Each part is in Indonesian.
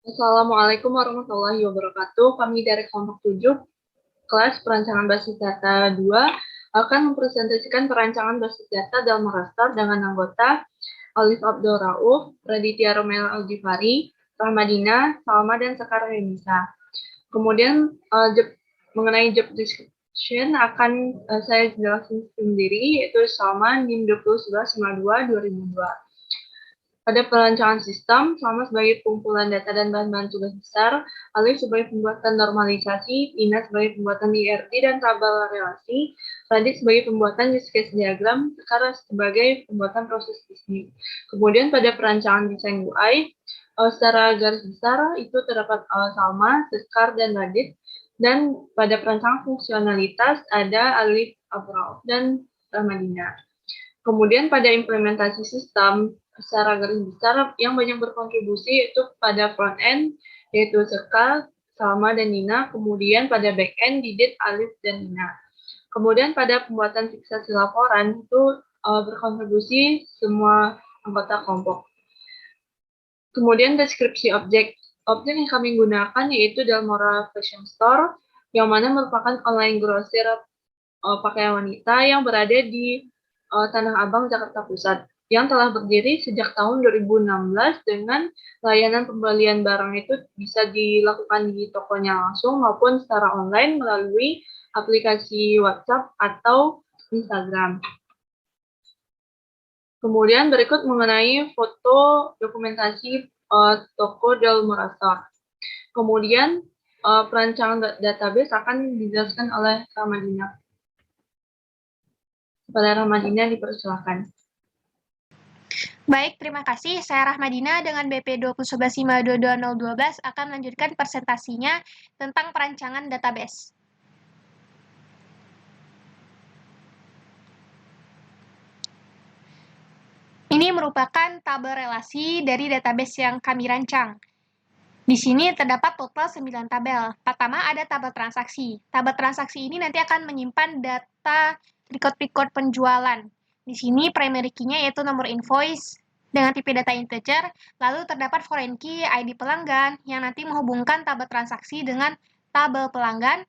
Assalamualaikum warahmatullahi wabarakatuh. Kami dari kelompok 7, kelas perancangan basis data 2, akan mempresentasikan perancangan basis data dalam raster dengan anggota Alif Abdul Rauf, Raditya Romel Algifari, Rahmadina, Salma, dan Sekar Renisa. Kemudian mengenai job description akan saya jelaskan sendiri, yaitu Salma NIM 2011-52-2002. Pada perancangan sistem, sama sebagai pengumpulan data dan bahan-bahan tugas besar, Alif sebagai pembuatan normalisasi, Ina sebagai pembuatan IRT dan tabel relasi, Radit sebagai pembuatan use case diagram, Sekar sebagai pembuatan proses bisnis. Kemudian pada perancangan desain UI, secara garis besar itu terdapat Salma, Sekar, dan Radit. Dan pada perancangan fungsionalitas ada Alif, Abrauf, dan Rahmadina. Kemudian pada implementasi sistem secara garis besar yang banyak berkontribusi itu pada front end yaitu Sekal, Salma, dan Nina. Kemudian pada back end Didit, Alif, dan Nina. Kemudian pada pembuatan fiksasi laporan itu berkontribusi semua anggota kelompok. Kemudian deskripsi objek. Objek yang kami gunakan yaitu Delmora Fashion Store yang mana merupakan online grosir pakaian wanita yang berada di Tanah Abang, Jakarta Pusat, yang telah berdiri sejak tahun 2016 dengan layanan pembelian barang itu bisa dilakukan di tokonya langsung maupun secara online melalui aplikasi WhatsApp atau Instagram. Kemudian berikut mengenai foto dokumentasi toko Delmora Store. Kemudian perancangan database akan dijelaskan oleh Ramadina. Kepada Rahmadina dipersilakan. Baik, terima kasih. Saya Rahmadina dengan BP 2011-522012 akan melanjutkan presentasinya tentang perancangan database. Ini merupakan tabel relasi dari database yang kami rancang. Di sini terdapat total 9 tabel. Pertama ada tabel transaksi. Tabel transaksi ini nanti akan menyimpan data record-record penjualan. Di sini primary key-nya yaitu nomor invoice dengan tipe data integer, lalu terdapat foreign key ID pelanggan yang nanti menghubungkan tabel transaksi dengan tabel pelanggan,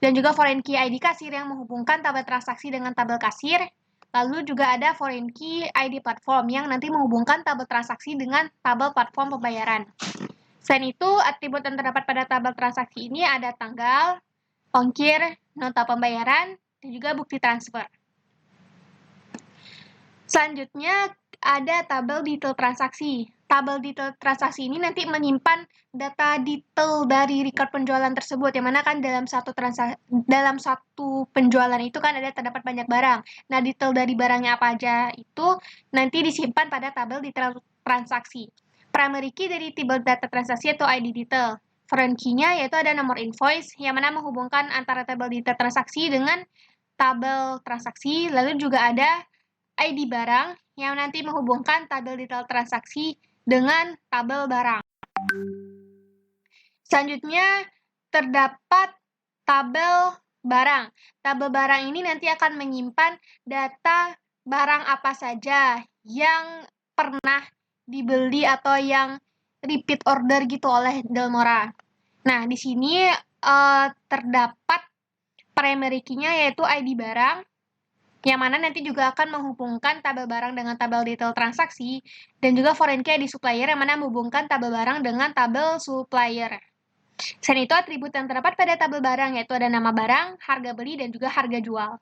dan juga foreign key ID kasir yang menghubungkan tabel transaksi dengan tabel kasir. Lalu juga ada foreign key ID platform yang nanti menghubungkan tabel transaksi dengan tabel platform pembayaran. Selain itu, atribut yang terdapat pada tabel transaksi ini ada tanggal, ongkir, nota pembayaran, dan juga bukti transfer. Selanjutnya, ada tabel detail transaksi. Tabel detail transaksi ini nanti menyimpan data detail dari record penjualan tersebut, yang mana kan dalam satu penjualan itu kan ada terdapat banyak barang. Nah, detail dari barangnya apa aja itu nanti disimpan pada tabel detail transaksi. Primary key dari tabel data transaksi atau ID detail. Foreign key-nya yaitu ada nomor invoice, yang mana menghubungkan antara tabel detail transaksi dengan tabel transaksi, lalu juga ada ID barang yang nanti menghubungkan tabel detail transaksi dengan tabel barang. Selanjutnya, terdapat tabel barang. Tabel barang ini nanti akan menyimpan data barang apa saja yang pernah dibeli atau yang repeat order gitu oleh Delmora. Nah, di sini terdapat primary key-nya yaitu ID barang, yang mana nanti juga akan menghubungkan tabel barang dengan tabel detail transaksi, dan juga foreign key ID supplier yang mana menghubungkan tabel barang dengan tabel supplier. Selain itu, atribut yang terdapat pada tabel barang yaitu ada nama barang, harga beli, dan juga harga jual.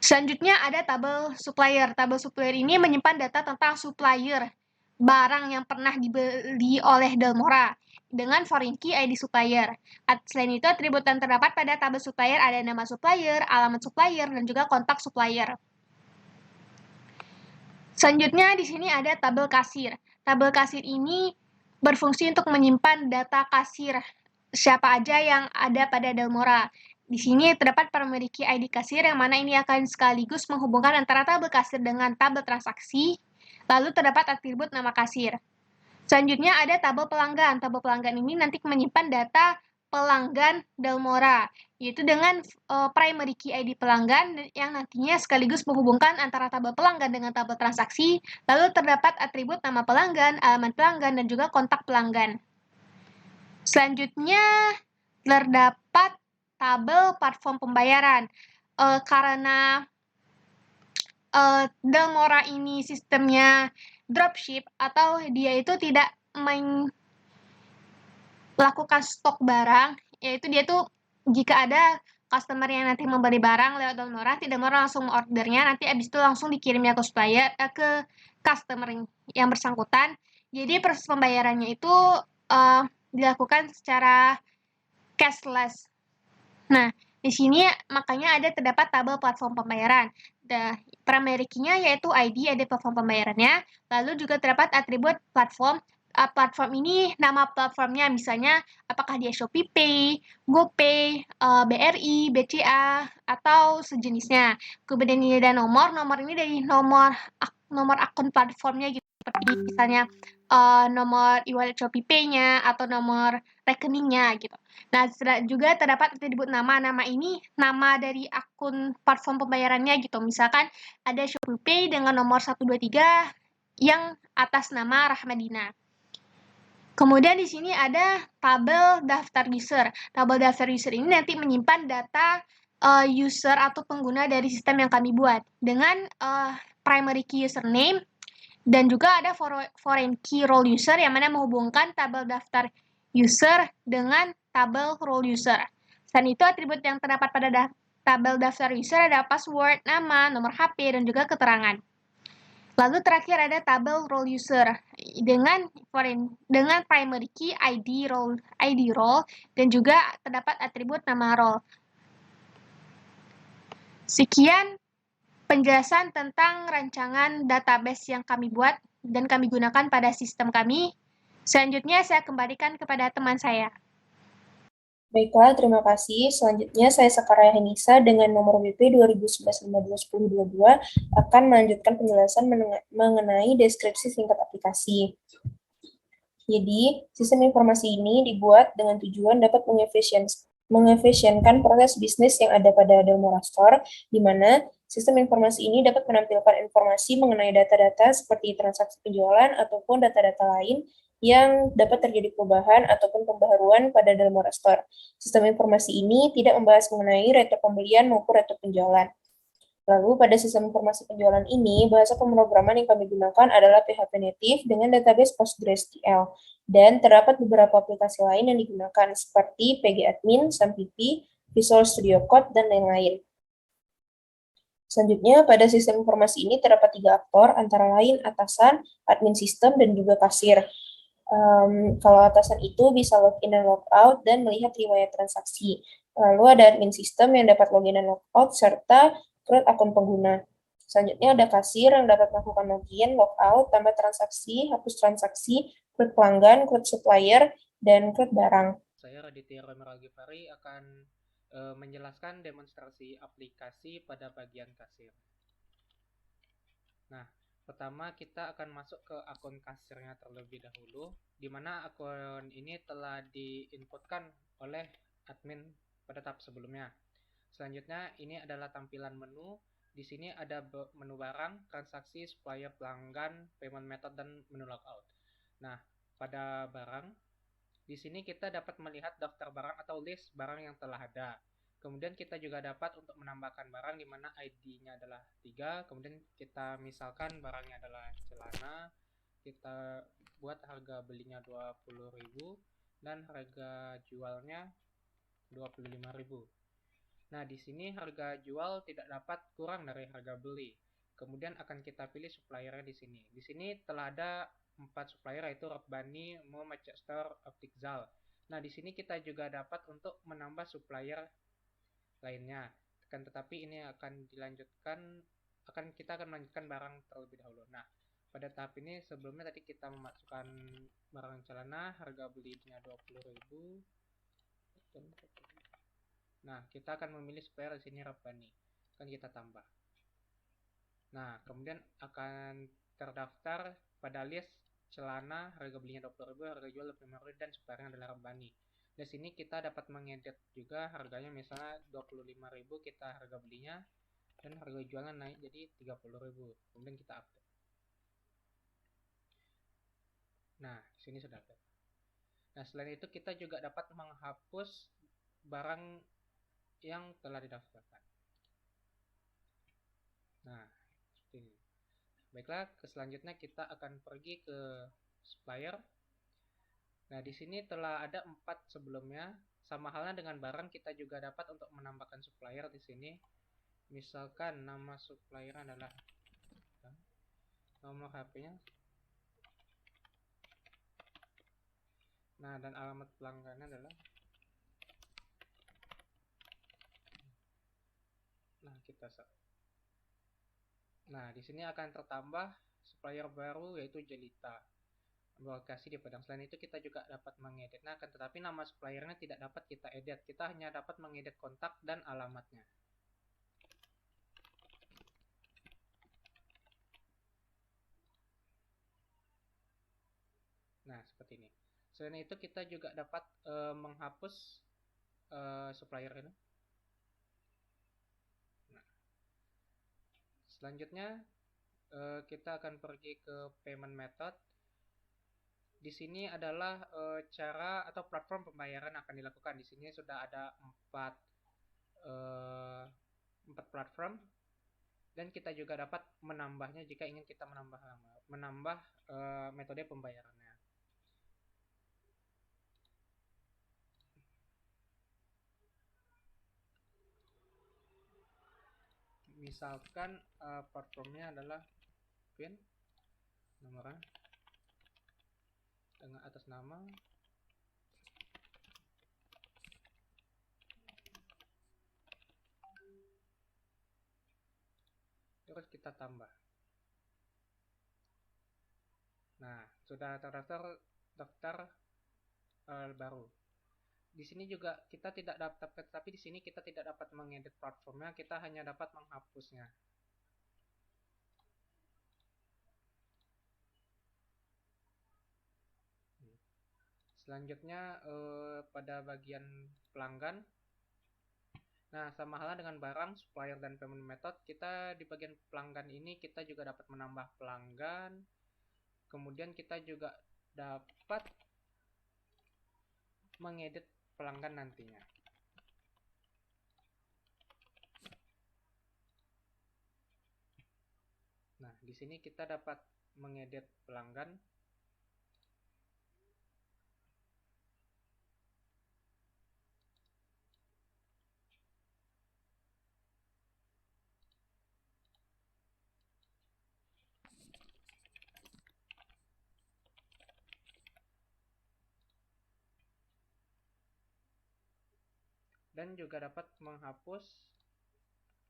Selanjutnya ada tabel supplier. Tabel supplier ini menyimpan data tentang supplier barang yang pernah dibeli oleh Delmora dengan foreign key ID supplier. Selain itu, atribut yang terdapat pada tabel supplier ada nama supplier, alamat supplier, dan juga kontak supplier. Selanjutnya di sini ada tabel kasir. Tabel kasir ini berfungsi untuk menyimpan data kasir siapa aja yang ada pada Delmora. Di sini terdapat primary key ID kasir yang mana ini akan sekaligus menghubungkan antara tabel kasir dengan tabel transaksi. Lalu terdapat atribut nama kasir. Selanjutnya ada tabel pelanggan. Tabel pelanggan ini nanti menyimpan data pelanggan Delmora, yaitu dengan primary key ID pelanggan yang nantinya sekaligus menghubungkan antara tabel pelanggan dengan tabel transaksi, lalu terdapat atribut nama pelanggan, alamat pelanggan, dan juga kontak pelanggan. Selanjutnya, terdapat tabel platform pembayaran. Karena Delmora ini sistemnya dropship atau dia itu tidak melakukan stok barang, yaitu dia tuh jika ada customer yang nanti membeli barang lewat Delmora, Delmora langsung ordernya, nanti abis itu langsung dikirimnya ke supplier, ke customer yang bersangkutan. Jadi proses pembayarannya itu dilakukan secara cashless. Nah, di sini makanya terdapat tabel platform pembayaran. Primary key-nya yaitu ID platform pembayarannya, lalu juga terdapat atribut platform. Platform ini nama platformnya misalnya apakah dia Shopee Pay, GoPay, BRI, BCA, atau sejenisnya. Kemudian ini ada nomor ini dari nomor akun platformnya gitu. Seperti misalnya nomor e-wallet Shopee Pay-nya atau nomor rekeningnya gitu. Nah, juga terdapat atribut nama. Nama ini nama dari akun platform pembayarannya gitu. Misalkan ada Shopee Pay dengan nomor 123 yang atas nama Rahmadina. Kemudian di sini ada tabel daftar user. Tabel daftar user ini nanti menyimpan data user atau pengguna dari sistem yang kami buat dengan primary key username dan juga ada foreign key role user yang mana menghubungkan tabel daftar user dengan tabel role user. Selain itu, atribut yang terdapat pada tabel daftar user ada password, nama, nomor HP, dan juga keterangan. Lalu terakhir ada tabel role user dengan primary key ID role dan juga terdapat atribut nama role. Sekian penjelasan tentang rancangan database yang kami buat dan kami gunakan pada sistem kami. Selanjutnya saya kembalikan kepada teman saya. Baiklah, terima kasih. Selanjutnya saya Sakarya Henisa dengan nomor BP 2011-52-1022 akan melanjutkan penjelasan mengenai deskripsi singkat aplikasi. Jadi, sistem informasi ini dibuat dengan tujuan dapat mengefisienkan proses bisnis yang ada pada Delmora Store, di mana sistem informasi ini dapat menampilkan informasi mengenai data-data seperti transaksi penjualan ataupun data-data lain yang dapat terjadi perubahan ataupun pembaharuan pada Delmora Store. Sistem informasi ini tidak membahas mengenai retur pembelian maupun retur penjualan. Lalu, pada sistem informasi penjualan ini, bahasa pemrograman yang kami gunakan adalah PHP native dengan database PostgreSQL. Dan terdapat beberapa aplikasi lain yang digunakan, seperti PGAdmin, SAMPP, Visual Studio Code, dan lain-lain. Selanjutnya, pada sistem informasi ini terdapat 3 aktor, antara lain atasan, admin sistem, dan juga kasir. Kalau atasan itu bisa login dan logout dan melihat riwayat transaksi. Lalu ada admin sistem yang dapat login dan logout serta create akun pengguna. Selanjutnya ada kasir yang dapat melakukan login, logout, tambah transaksi, hapus transaksi, create pelanggan, create supplier, dan create barang. Saya Raditya Romeral Gifari akan menjelaskan demonstrasi aplikasi pada bagian kasir. Nah, pertama kita akan masuk ke akun kasirnya terlebih dahulu, di mana akun ini telah diinputkan oleh admin pada tahap sebelumnya. Selanjutnya ini adalah tampilan menu. Di sini ada menu barang, transaksi, supplier, pelanggan, payment method, dan menu logout. Nah, pada barang, di sini kita dapat melihat daftar barang atau list barang yang telah ada. Kemudian kita juga dapat untuk menambahkan barang di mana ID-nya adalah 3. Kemudian kita misalkan barangnya adalah celana. Kita buat harga belinya 20.000 dan harga jualnya 25.000. Nah, di sini harga jual tidak dapat kurang dari harga beli. Kemudian akan kita pilih suppliernya di sini. Di sini telah ada 4 supplier yaitu Rabbani, Mo, Manchester, Optikzal. Nah, di sini kita juga dapat untuk menambah supplier lainnya. Tetapi ini akan kita akan melanjutkan barang terlebih dahulu. Nah, pada tahap ini sebelumnya tadi kita memasukkan barang celana, harga belinya 20.000. Nah, kita akan memilih supplier di sini Rabbani. Akan kita tambah. Nah, kemudian akan terdaftar pada list celana, harga belinya 20.000, harga jual 25.000, dan suppliernya adalah Rabbani. Di sini kita dapat mengedit juga harganya, misalnya 25.000 kita harga belinya dan harga jualnya naik jadi 30.000. Kemudian kita update. Nah, di sini sudah update. Nah, selain itu kita juga dapat menghapus barang yang telah didaftarkan. Nah, seperti ini. Baiklah, selanjutnya kita akan pergi ke supplier. Nah, di sini telah ada 4 sebelumnya. Sama halnya dengan barang, kita juga dapat untuk menambahkan supplier di sini. Misalkan nama supplier adalah nomor HP-nya. Nah, dan alamat pelanggannya adalah. Nah, di sini akan tertambah supplier baru yaitu Jelita. Berlokasi di Padang. Selain itu kita juga dapat mengedit. Nah, tetapi nama suppliernya tidak dapat kita edit. Kita hanya dapat mengedit kontak dan alamatnya. Nah, seperti ini. Selain itu kita juga dapat menghapus supplier ini. Nah, selanjutnya kita akan pergi ke payment method. Di sini adalah cara atau platform pembayaran akan dilakukan. Di sini sudah ada 4 platform, dan kita juga dapat menambahnya jika ingin kita menambah metode pembayarannya. Misalkan platformnya adalah PIN, nomornya dengan atas nama, terus kita tambah. Nah, sudah terdaftar daftar baru. Di sini juga kita tidak dapat, tapi di sini kita tidak dapat mengedit platformnya, kita hanya dapat menghapusnya. Selanjutnya pada bagian pelanggan. Nah, sama halnya dengan barang, supplier, dan payment method, kita di bagian pelanggan ini kita juga dapat menambah pelanggan. Kemudian kita juga dapat mengedit pelanggan nantinya. Nah, di sini kita dapat mengedit pelanggan. Dan juga dapat menghapus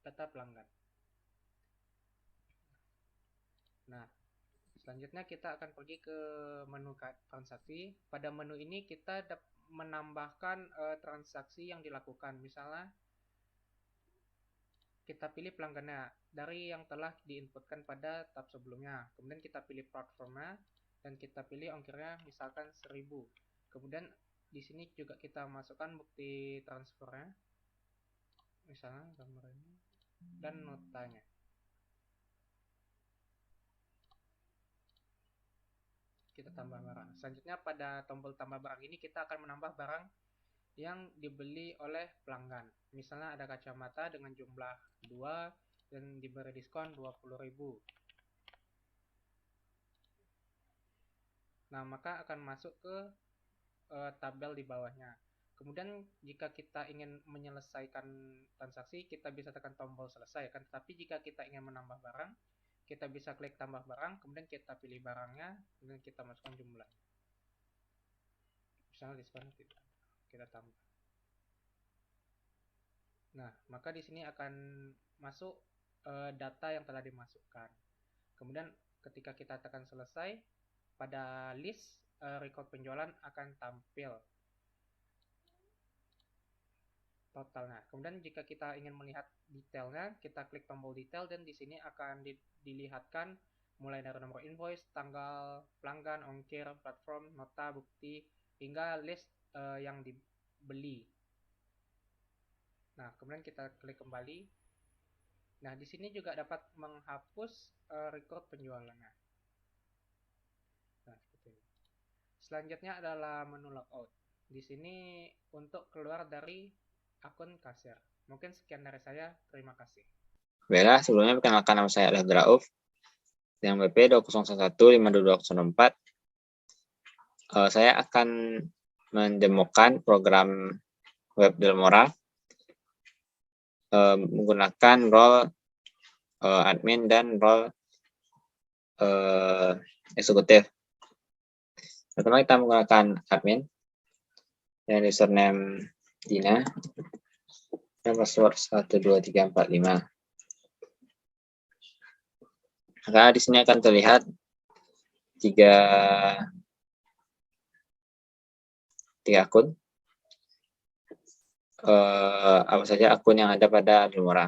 data pelanggan. Nah, selanjutnya kita akan pergi ke menu transaksi. Pada menu ini kita menambahkan transaksi yang dilakukan. Misalnya, kita pilih pelanggannya dari yang telah diinputkan pada tab sebelumnya. Kemudian kita pilih platformnya dan kita pilih ongkirnya misalkan 1000. Kemudian di sini juga kita masukkan bukti transfernya, misalnya gambar ini, dan notanya. Kita tambah barang. Selanjutnya pada tombol tambah barang ini kita akan menambah barang yang dibeli oleh pelanggan. Misalnya ada kacamata dengan jumlah 2 dan diberi diskon 20.000. Nah, maka akan masuk ke tabel di bawahnya. Kemudian jika kita ingin menyelesaikan transaksi, kita bisa tekan tombol selesai kan. Tetapi jika kita ingin menambah barang, kita bisa klik tambah barang, kemudian kita pilih barangnya, kemudian kita masukkan jumlah. Misalnya diskon tidak, kita tambah. Nah, maka di sini akan masuk data yang telah dimasukkan. Kemudian ketika kita tekan selesai, pada list record penjualan akan tampil totalnya. Kemudian jika kita ingin melihat detailnya, kita klik tombol detail dan di sini akan dilihatkan mulai dari nomor invoice, tanggal pelanggan, ongkir, platform, nota, bukti, hingga list yang beli. Nah, kemudian kita klik kembali. Nah, di sini juga dapat menghapus record penjualannya. Nah, seperti ini. Selanjutnya adalah menu logout. Di sini untuk keluar dari akun kasir. Mungkin sekian dari saya. Terima kasih. Baiklah, sebelumnya perkenalkan nama saya adalah Drauf dengan BP 2011522204. Saya akan mendemokan program web Delmora menggunakan role admin dan role eksekutif. Pertama kita menggunakan admin dan username Dina dan password 12345. Maka di sini akan terlihat tiga akun. Apa saja akun yang ada pada Delmora.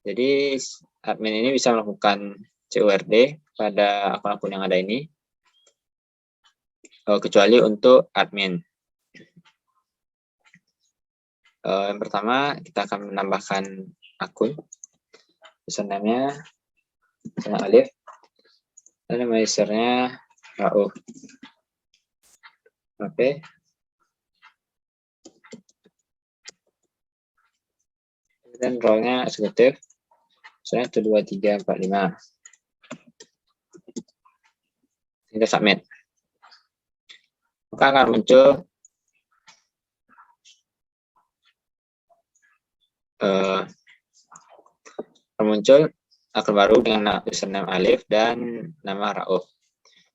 Jadi admin ini bisa melakukan CURD pada akun-akun yang ada ini, kecuali untuk admin. Yang pertama kita akan menambahkan akun, username-nya Alif, dan nama usernya Rauf. Oke. Dan role-nya eksekutif, misalnya 12345. Kita submit. Maka akan muncul akun baru dengan username Alif dan nama Rauf.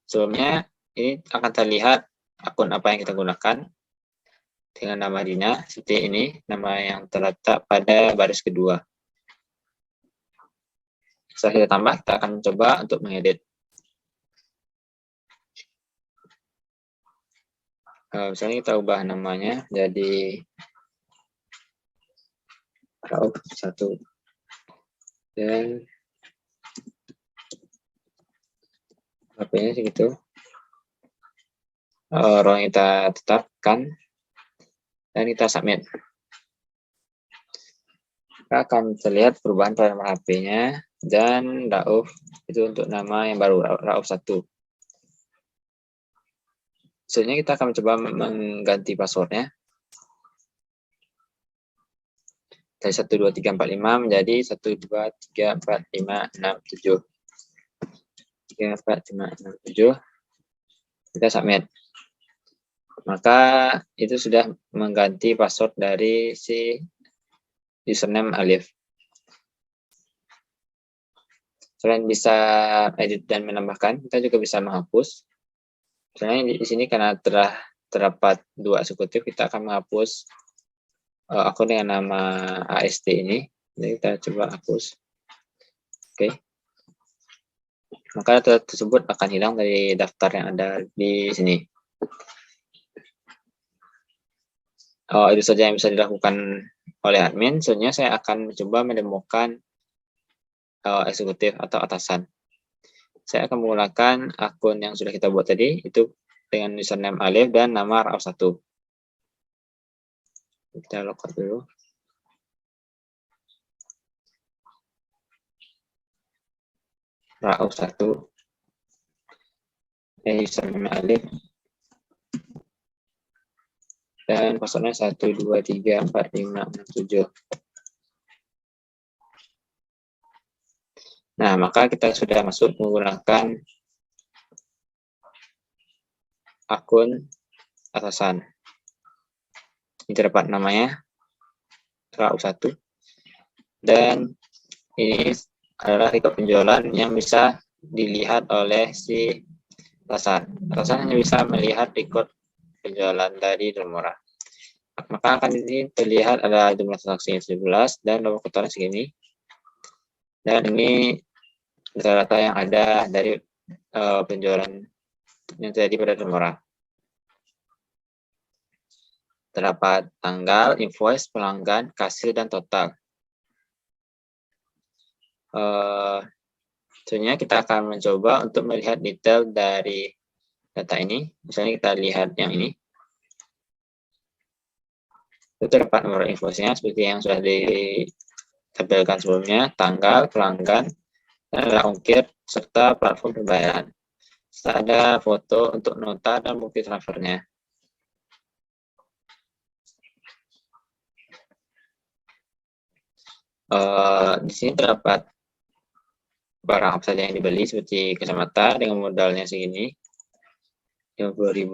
Sebelumnya ini akan terlihat akun apa yang kita gunakan dengan nama Dina, seperti ini, nama yang terletak pada baris kedua. Setelah kita tambah, kita akan mencoba untuk mengedit. Misalnya kita ubah namanya jadi Rauf 1 dan HP-nya segitu. Role yang kita tetapkan dan kita submit. Maka akan terlihat perubahan pada nama HP-nya dan Rauf itu untuk nama yang baru, Rauf 1. Selanjutnya kita akan mencoba mengganti passwordnya dari 12345 menjadi 1234567. 34567. Kita submit. Maka itu sudah mengganti password dari si username Alif. Selain bisa edit dan menambahkan, kita juga bisa menghapus. Misalnya di sini karena terdapat dua eksekutif, kita akan menghapus akun dengan nama AST ini. Jadi kita coba hapus. Oke. Maka data tersebut akan hilang dari daftar yang ada di sini. Itu saja yang bisa dilakukan oleh admin. Selanjutnya saya akan mencoba mendemokan eksekutif atau atasan. Saya akan menggunakan akun yang sudah kita buat tadi, itu dengan username Alif dan nama Rauf 1. Kita logout dulu. Rauf 1. Username Alif. Dan passwordnya 1234567. Nah, maka kita sudah masuk menggunakan akun atasan. Ini terdapat namanya Rauf 1. Dan ini adalah record penjualan yang bisa dilihat oleh si atasan. Atasan hanya bisa melihat record penjualan dari Delmora. Maka akan ini terlihat ada jumlah transaksi 17 dan nomor kotoran segini. Dan ini data-data yang ada dari penjualan yang terjadi pada Delmora. Terdapat tanggal, invoice, pelanggan, kasir, dan total. Sebenarnya kita akan mencoba untuk melihat detail dari data ini. Misalnya kita lihat yang ini. Itu terdapat nomor invoice-nya seperti yang sudah ditampilkan sebelumnya, tanggal, pelanggan, dan ada ongkir, serta platform pembayaran. Serta ada foto untuk nota dan bukti transfernya. Di sini terdapat barang apa saja yang dibeli seperti kacamata dengan modalnya segini 50.000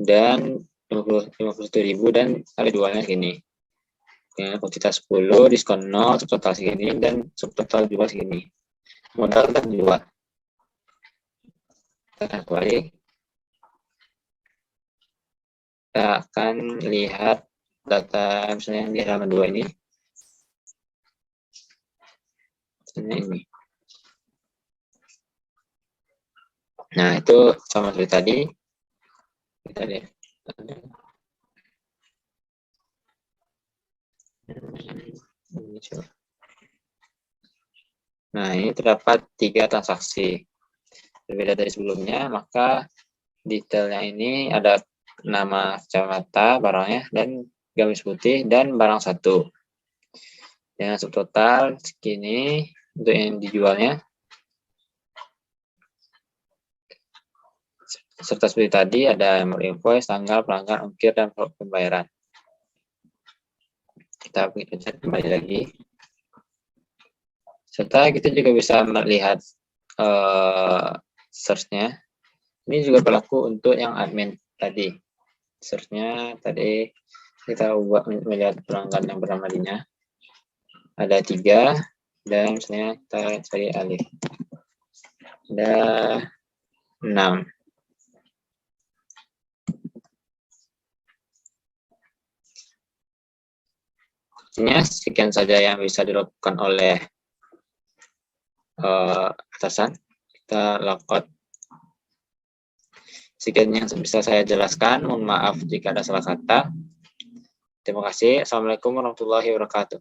dan 51.000 dan kali dualnya segini. Ya, kuantitas 10, diskon 0, subtotal segini dan subtotal juga segini. Modal dan jual. Kita kembali. Kita akan lihat data misalnya di halaman 2 ini. Misalnya ini. Nah, itu sama seperti tadi. Kita lihat. Nah, ini terdapat 3 transaksi. Berbeda dari sebelumnya, maka detailnya ini ada nama kacamata barangnya dan gamis putih dan barang satu. Dengan subtotal segini untuk yang dijualnya. Serta seperti tadi ada nomor invoice, tanggal, pelanggan, ongkir, dan pembayaran. Kita cek kembali lagi. Serta kita juga bisa melihat search-nya. Ini juga berlaku untuk yang admin tadi. Search-nya tadi kita ubah melihat pelanggan yang bernama Dina. Ada 3 dan misalnya kita cari alih. Ada 6. Artinya sekian saja yang bisa dilakukan oleh atasan. Kita logout. Sekian yang bisa saya jelaskan. Mohon maaf jika ada salah kata. Terima kasih. Assalamualaikum warahmatullahi wabarakatuh.